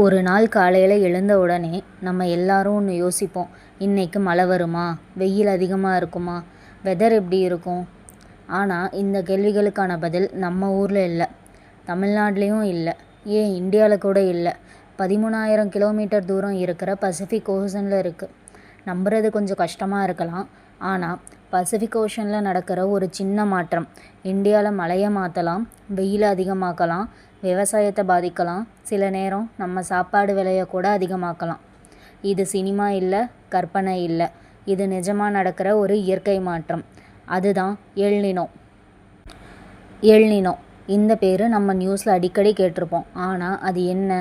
ஒரு நாள் காலையில் எழுந்த உடனே நம்ம எல்லாரும் ஒன்று யோசிப்போம். இன்னைக்கு மழை வருமா, வெயில் அதிகமாக இருக்குமா, வெதர் எப்படி இருக்கும். ஆனால் இந்த கேள்விகளுக்கான பதில் நம்ம ஊரில் இல்லை, தமிழ்நாட்டிலையும் இல்லை, ஏன் இந்தியாவில் கூட இல்லை. 13,000 கிலோமீட்டர் தூரம் இருக்கிற பசிபிக் ஓஷனில் இருக்குது. நம்புறது கொஞ்சம் கஷ்டமாக இருக்கலாம். ஆனால் பசிபிக் ஓஷனில் நடக்கிற ஒரு சின்ன மாற்றம் இந்தியாவில் மழையை மாற்றலாம், வெயிலை அதிகமாக்கலாம், விவசாயத்தை பாதிக்கலாம், சில நேரம் நம்ம சாப்பாடு விலையை கூட அதிகமாக்கலாம். இது சினிமா இல்லை, கற்பனை இல்லை, இது நிஜமாக நடக்கிற ஒரு இயற்கை மாற்றம். அதுதான் எல்னினோ. எல்னினோ இந்த பேர் நம்ம நியூஸில் அடிக்கடி கேட்டிருப்போம். ஆனால் அது என்ன,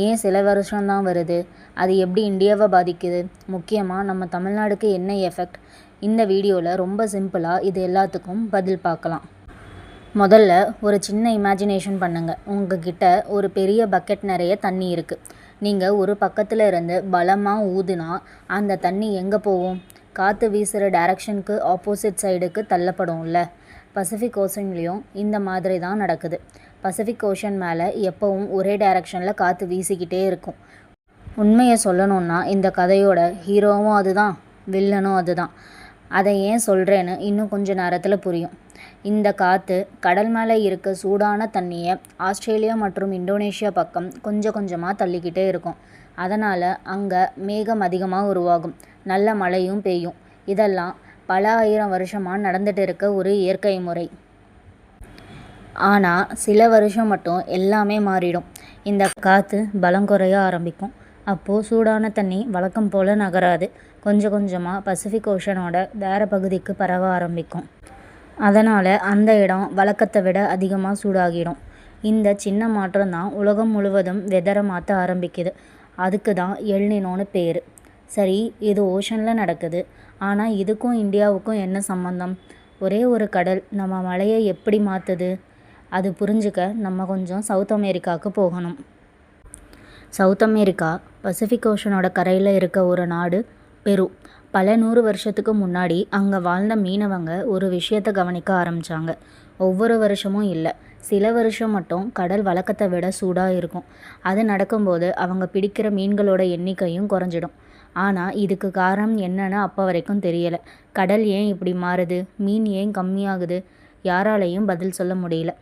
ஏன் சில வருஷம்தான் வருது, அது எப்படி இந்தியாவை பாதிக்குது, முக்கியமாக நம்ம தமிழ்நாடுக்கு என்ன எஃபெக்ட், இந்த வீடியோவில் ரொம்ப சிம்பிளாக இது எல்லாத்துக்கும் பதில் பார்க்கலாம். முதல்ல ஒரு சின்ன இமேஜினேஷன் பண்ணுங்கள். உங்ககிட்ட ஒரு பெரிய பக்கெட் நிறைய தண்ணி இருக்குது. நீங்கள் ஒரு பக்கத்தில் இருந்து பலமாக ஊதுனா அந்த தண்ணி எங்கே போகும்? காற்று வீசுகிற டைரக்ஷனுக்கு ஆப்போசிட் சைடுக்கு தள்ளப்படும்ல. பசிபிக் ஓஷன்லேயும் இந்த மாதிரி தான் நடக்குது. பசிபிக் ஓஷன் மேலே எப்போவும் ஒரே டைரக்ஷனில் காற்று வீசிக்கிட்டே இருக்கும். உண்மையை சொல்லணுன்னா இந்த கதையோட ஹீரோவும் அதுதான், வில்லனும் அதுதான். அதை ஏன் சொல்கிறேன்னு இன்னும் கொஞ்சம் நேரத்தில் புரியும். இந்த காற்று கடல் மேலே இருக்க சூடான தண்ணியை ஆஸ்திரேலியா மற்றும் இந்தோனேஷியா பக்கம் கொஞ்சம் கொஞ்சமாக தள்ளிக்கிட்டே இருக்கும். அதனால் அங்கே மேகம் அதிகமாக உருவாகும், நல்ல மழையும் பெய்யும். இதெல்லாம் பல ஆயிரம் வருஷமாக நடந்துகிட்டு இருக்க ஒரு இயற்கை முறை. ஆனால் சில வருஷம் மட்டும் எல்லாமே மாறிடும். இந்த காற்று பலம் குறைய ஆரம்பிக்கும். அப்போது சூடான தண்ணி வழக்கம் போல் நகராது, கொஞ்சம் கொஞ்சமாக பசிபிக் ஓஷனோட வேறு பகுதிக்கு பரவ ஆரம்பிக்கும். அதனால் அந்த இடம் வழக்கத்தை விட அதிகமாக சூடாகிடும். இந்த சின்ன மாற்றம் தான் உலகம் முழுவதும் வெதரை மாற்ற ஆரம்பிக்குது. அதுக்கு தான் எல்னினோன்னு பேர். சரி, இது ஓஷனில் நடக்குது. ஆனால் இதுக்கும் இந்தியாவுக்கும் என்ன சம்மந்தம்? ஒரே ஒரு கடல் நம்ம மழையை எப்படி மாற்றுது? அது புரிஞ்சுக்க நம்ம கொஞ்சம் சவுத் அமெரிக்காவுக்கு போகணும். சவுத் அமெரிக்கா பசிபிக் ஓஷனோட கரையில் இருக்க ஒரு நாடு, பெரு. பல 100 வருஷத்துக்கு முன்னாடி அங்கே வாழ்ந்த மீனவங்க ஒரு விஷயத்தை கவனிக்க ஆரம்பித்தாங்க. ஒவ்வொரு வருஷமும் இல்லை, சில வருஷம் மட்டும் கடல் வழக்கத்தை விட சூடாக இருக்கும். அது நடக்கும்போது அவங்க பிடிக்கிற மீன்களோட எண்ணிக்கையும் குறைஞ்சிடும். ஆனால் இதுக்கு காரணம் என்னன்னு அப்போ வரைக்கும் தெரியலை. கடல் ஏன் இப்படி மாறுது, மீன் ஏன் கம்மியாகுது, யாராலையும் பதில் சொல்ல முடியல.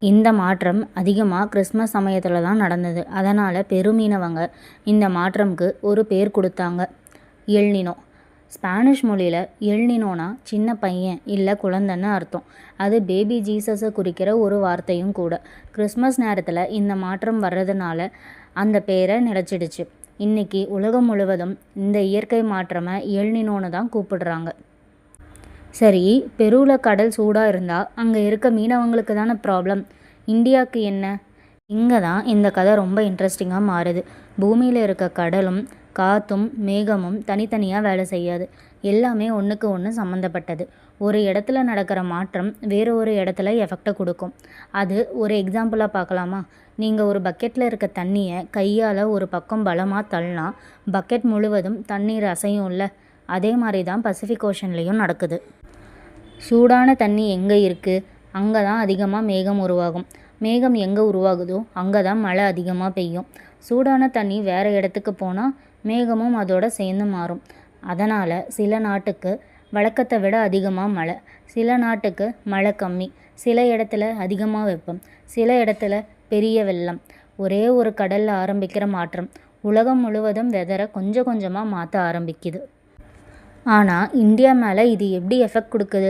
இந்த மாற்றம் அதிகமாக கிறிஸ்மஸ் சமயத்தில் தான் நடந்தது. அதனால் பெருமீனவங்க இந்த மாற்றம்க்கு ஒரு பேர் கொடுத்தாங்க, எல்னினோ. ஸ்பானிஷ் மொழியில் எல்னினோனா சின்ன பையன் இல்லை குழந்தைன்னு அர்த்தம். அது பேபி ஜீசஸை குறிக்கிற ஒரு வார்த்தையும் கூட. கிறிஸ்மஸ் நேரத்தில் இந்த மாற்றம் வர்றதுனால அந்த பேரை நிலச்சிடுச்சு. இன்றைக்கி உலகம் முழுவதும் இந்த இயற்கை மாற்றமை எல்னினோன்னு தான் கூப்பிடுறாங்க. சரி, பெருவில் கடல் சூடாக இருந்தால் அங்கே இருக்க மீனவங்களுக்கு தானே ப்ராப்ளம். இந்தியாவுக்கு என்ன? இங்கே தான் இந்த கதை ரொம்ப இன்ட்ரெஸ்டிங்காக மாறுது. பூமியில் இருக்க கடலும் காற்றும் மேகமும் தனித்தனியாக வேலை செய்யாது, எல்லாமே ஒன்றுக்கு ஒன்று சம்மந்தப்பட்டது. ஒரு இடத்துல நடக்கிற மாற்றம் வேறு ஒரு இடத்துல எஃபெக்டை கொடுக்கும். அது ஒரு எக்ஸாம்பிளாக பார்க்கலாமா? நீங்கள் ஒரு பக்கெட்டில் இருக்க தண்ணியை கையால் ஒரு பக்கம் பலமாக தள்ளினா பக்கெட் முழுவதும் தண்ணீர் அசையும்ல. அதே மாதிரி தான் பசிபிக் ஓஷன்லேயும் நடக்குது. சூடான தண்ணி எங்கே இருக்குது, அங்கே தான் அதிகமாக மேகம் உருவாகும். மேகம் எங்கே உருவாகுதோ அங்கே தான் மழை அதிகமாக பெய்யும். சூடான தண்ணி வேறு இடத்துக்கு போனால் மேகமும் அதோட சேர்ந்து மாறும். அதனால் சில நாட்டுக்கு வழக்கத்தை விட அதிகமாக மழை, சில நாட்டுக்கு மழை கம்மி, சில இடத்துல அதிகமாக வெப்பம், சில இடத்துல பெரிய வெள்ளம். ஒரே ஒரு கடலில் ஆரம்பிக்கிற மாற்றம் உலகம் முழுவதும் வெதரை கொஞ்சம் கொஞ்சமாக மாற்ற ஆரம்பிக்குது. ஆனால் இந்தியா மேலே இது எப்படி எஃபெக்ட் கொடுக்குது?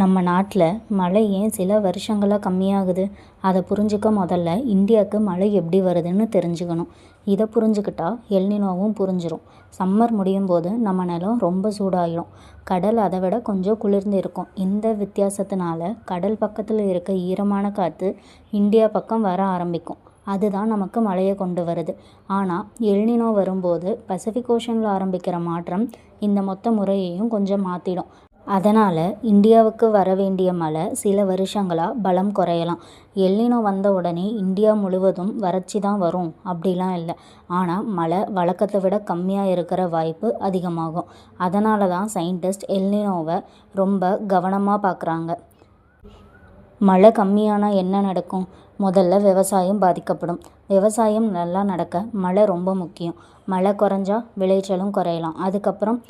நம்ம நாட்டில் மழை ஏன் சில வருஷங்களாக கம்மியாகுது? அதை புரிஞ்சுக்க முதல்ல இந்தியாவுக்கு மழை எப்படி வருதுன்னு தெரிஞ்சுக்கணும். இதை புரிஞ்சுக்கிட்டா எல்னினோவும் புரிஞ்சிடும். சம்மர் முடியும் போது நம்ம நிலம் ரொம்ப சூடாகிடும், கடல் அதை விட கொஞ்சம் குளிர்ந்து இருக்கும். இந்த வித்தியாசத்தினால கடல் பக்கத்தில் இருக்க ஈரமான காற்று இந்தியா பக்கம் வர ஆரம்பிக்கும். அதுதான் நமக்கு மழையை கொண்டு வருது. ஆனால் எல்னினோ வரும்போது பசிபிக் ஓஷனில் ஆரம்பிக்கிற மாற்றம் இந்த மொத்த முறையையும் கொஞ்சம் மாற்றிடும். அதனால் இந்தியாவுக்கு வர வேண்டிய மழை சில வருஷங்களாக பலம் குறையலாம். எல்னினோ வந்த உடனே இந்தியா முழுவதும் வறட்சி தான் வரும் அப்படிலாம் இல்லை. ஆனால் மழை வழக்கத்தை விட கம்மியாக இருக்கிற வாய்ப்பு அதிகமாகும். அதனால தான் சயின்டிஸ்ட் எல்னினோவை ரொம்ப கவனமாக பார்க்குறாங்க. மழை கம்மியானால் என்ன நடக்கும்? முதல்ல விவசாயம் பாதிக்கப்படும். விவசாயம் நல்லா நடக்க மழை ரொம்ப முக்கியம். மழை குறைஞ்சா விளைச்சலும் குறையலாம். அதுக்கப்புறம்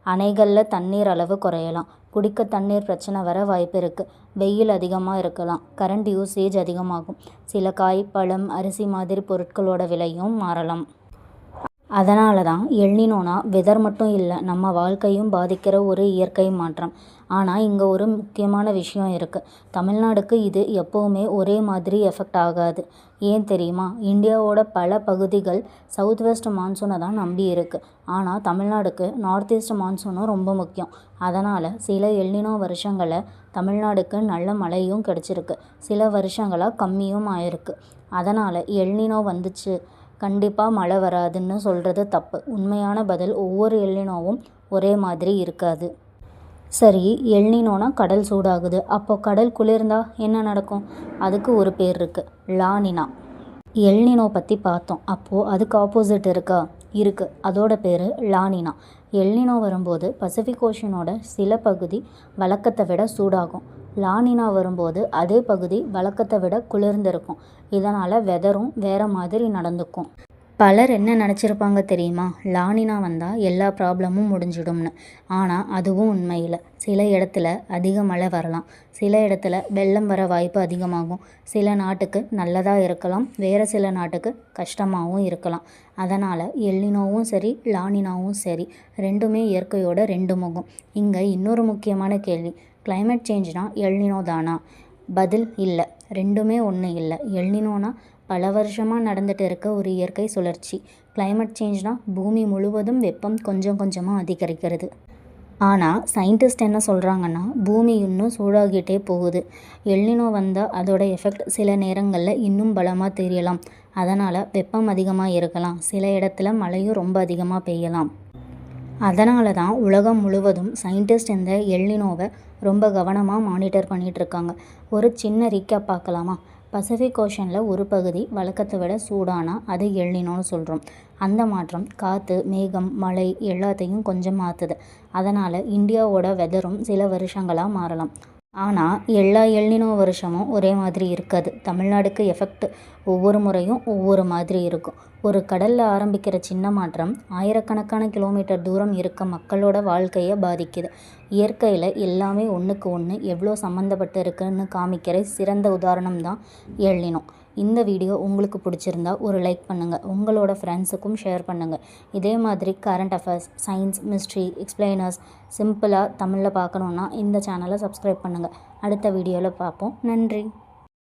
அணைகளில் தண்ணீர் அளவு குறையலாம். குடிக்க தண்ணீர் பிரச்சனை வர வாய்ப்பு இருக்குது. வெயில் அதிகமாக இருக்கலாம். கரண்ட் யூசேஜ் அதிகமாகும். சில காய், பழம், அரிசி மாதிரி பொருட்களோட விலையும் மாறலாம். அதனால தான் எல்னினோனா வெதர் மட்டும் இல்லை, நம்ம வாழ்க்கையும் பாதிக்கிற ஒரு இயற்கை மாற்றம். ஆனால் இங்கே ஒரு முக்கியமான விஷயம் இருக்குது. தமிழ்நாடுக்கு இது எப்போவுமே ஒரே மாதிரி எஃபெக்ட் ஆகாது. ஏன் தெரியுமா? இந்தியாவோட பல பகுதிகள் சவுத் வெஸ்ட் மான்சூனை தான் நம்பி இருக்குது. ஆனால் தமிழ்நாடுக்கு நார்த் ஈஸ்ட் மான்சூனும் ரொம்ப முக்கியம். அதனால் சில எல்னினோ வருஷங்களில் தமிழ்நாடுக்கு நல்ல மழையும் கிடச்சிருக்கு. சில வருஷங்களாக கம்மியும் ஆயிருக்கு. அதனால் எல்னினோ வந்துச்சு கண்டிப்பாக மழை வராதுன்னு சொல்கிறது தப்பு. உண்மையான பதில் ஒவ்வொரு எல்னினோவும் ஒரே மாதிரி இருக்காது. சரி, எல்னினோனா கடல் சூடாகுது. அப்போ கடல் குளிர்ந்தா என்ன நடக்கும்? அதுக்கு ஒரு பேர் இருக்குது, லானினா. எல்னினோ பற்றி பார்த்தோம். அப்போது அதுக்கு ஆப்போசிட் இருக்கா? இருக்குது. அதோட பேர் லானினா. எல்னினோ வரும்போது பசிபிக் ஓஷனோட சில பகுதி வழக்கத்தை விட சூடாகும். லானினா வரும்போது அதே பகுதி வழக்கத்தை விட குளிர்ந்திருக்கும். இதனால் வெதரும் வேறு மாதிரி நடந்துக்கும். பலர் என்ன நினச்சிருப்பாங்க தெரியுமா? லானினா வந்தால் எல்லா ப்ராப்ளமும் முடிஞ்சிடும்னு. ஆனால் அதுவும் உண்மையில். சில இடத்துல அதிக மழை வரலாம். சில இடத்துல வெள்ளம் வர வாய்ப்பு அதிகமாகும். சில நாட்டுக்கு நல்லதாக இருக்கலாம், வேறு சில நாட்டுக்கு கஷ்டமாகவும் இருக்கலாம். அதனால் எல்னினோவும் சரி, லானினாவும் சரி, ரெண்டுமே இயற்கையோட ரெண்டு முகம். இங்கே இன்னொரு முக்கியமான கேள்வி, கிளைமேட் சேஞ்ச்னா எல்னினோ தானா? பதில் இல்லை. ரெண்டுமே ஒன்று இல்லை. எல்னினோனா பல வருஷமாக நடந்துட்டு இருக்க ஒரு இயற்கை சுழற்சி. கிளைமேட் சேஞ்ச்னா பூமி முழுவதும் வெப்பம் கொஞ்சம் கொஞ்சமாக அதிகரிக்கிறது. ஆனால் சயின்டிஸ்ட் என்ன சொல்கிறாங்கன்னா, பூமி இன்னும் சூடாகிட்டே போகுது. எல்னினோ வந்தால் அதோட எஃபெக்ட் சில நேரங்களில் இன்னும் பலமாக தெரியலாம். அதனால் வெப்பம் அதிகமாக இருக்கலாம். சில இடத்துல மழையும் ரொம்ப அதிகமாக பெய்யலாம். அதனால தான் உலகம் முழுவதும் சயின்டிஸ்ட் இந்த எல்னினோவை ரொம்ப கவனமாக மானிட்டர் பண்ணிகிட்ருக்காங்க. ஒரு சின்ன ரீகேப் பார்க்கலாமா? பசிபிக் ஓஷனில் ஒரு பகுதி வழக்கத்தை விட சூடானா அது எல்னினோன்னு சொல்கிறோம். அந்த மாற்றம் காற்று, மேகம், மழை எல்லாத்தையும் கொஞ்சம் மாற்றுது. அதனால் இந்தியாவோட வெதரும் சில வருஷங்களாக மாறலாம். ஆனால் எல்லா எல்னினோ வருஷமும் ஒரே மாதிரி இருக்காது. தமிழ்நாடுக்கு எஃபெக்ட் ஒவ்வொரு முறையும் ஒவ்வொரு மாதிரி இருக்கும். ஒரு கடலில் ஆரம்பிக்கிற சின்ன மாற்றம் ஆயிரக்கணக்கான கிலோமீட்டர் தூரம் இருக்க மக்களோட வாழ்க்கையை பாதிக்குது. இயற்கையில் எல்லாமே ஒன்றுக்கு ஒன்று எவ்வளோ சம்மந்தப்பட்டு இருக்குன்னு காமிக்கிற சிறந்த உதாரணம் தான் எல்னினோ. இந்த வீடியோ உங்களுக்கு பிடிச்சிருந்தா ஒரு லைக் பண்ணுங்கள். உங்களோட ஃப்ரெண்ட்ஸுக்கும் ஷேர் பண்ணுங்கள். இதே மாதிரி கரண்ட் அஃபேர்ஸ், சயின்ஸ், மிஸ்ட்ரி, எக்ஸ்பிளைனர்ஸ் சிம்பிளாக தமிழில் பார்க்கணுன்னா இந்த சேனலை சப்ஸ்கிரைப் பண்ணுங்கள். அடுத்த வீடியோவில் பார்ப்போம். நன்றி.